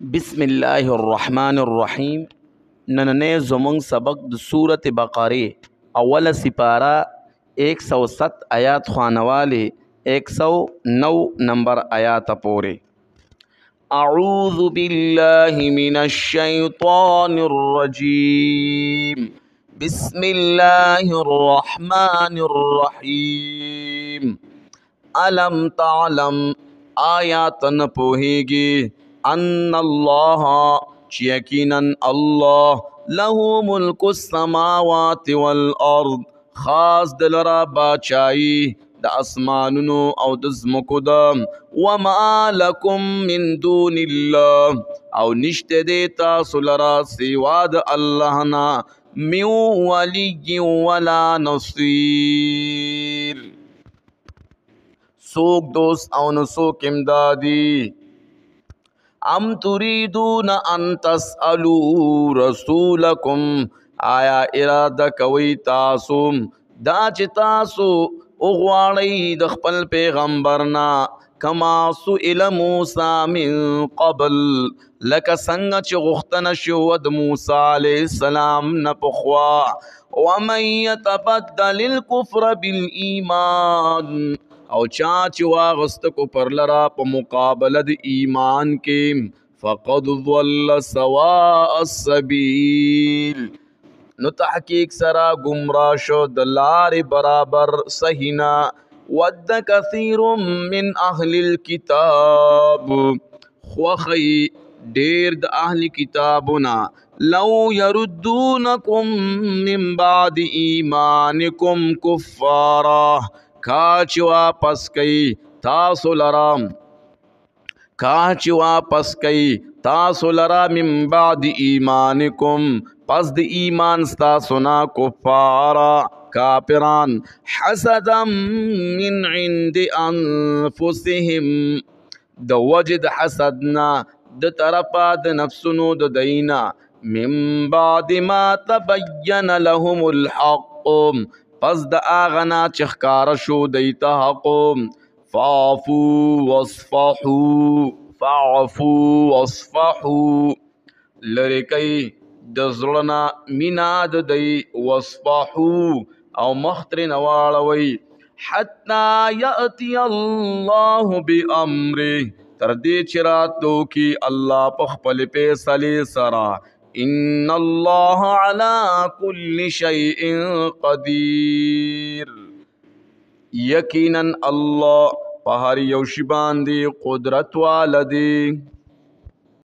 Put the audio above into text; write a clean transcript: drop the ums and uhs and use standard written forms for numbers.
بسم الله الرحمن الرحیم. نننې زمونږ سبق د سورت بقره اوله سپاره 107 آیات خوانواله 109 نمبر آیات پورې. اعوذ بالله من الشیطان الرجیم. بسم الله الرحمن الرحیم. علم تعلم آیات نپوهیږي ان الله یقینا الله له ملک السماوات والارض خاص دلرا باچائی د اسمانونو او د زمکو د وما لکم من دون الله او نشته دی تاسو لرا سوا د الله نه من ولی ولا نصیر سوک دوست او نو سوک امدادی. ام تريدون ان تسألوا رسولكم آیا اراده کوي تاسو دا چې تاسو وغواړئ د خپل پیغمبرنا کما سئل موسی من قبل لکه څنګه چې غوښتنه شوه د موسی علیه السلام نه پخوا ومن يتبدل الكفر بالایمان او چا چې واغست کفر لرا په مقابله د ایمان کې فقد ضل سواء السبیل نو تحقیق سرا گمراه شو د لارې برابر صحیح نه. ود کثیر من اهل الكتاب خوخی ډیر د اهل کتابنا لو يردونکم من بعد ایمانکم کفارا کاچ واپس کئی تاسو لرا من بعد ایمانکم پس د ایمان ستاسونا کفارا کافران حسدا من عند انفسهم د وجد حسدنا د طرفا د نفسونو د دینا من بعد ما تبین لهم الحق پس د آغنا چخکار شو دیتا حقم فعفو واصفحو لرکی د زړنا مینا د دی واصفحو او مختر نواړوي حتی یأتی الله بامره تر دې چې راتلو کی الله په خپل فیصلې سره ان الله على كل شيء قدير یقینا الله په هر یو شی باندې قدرت والدی.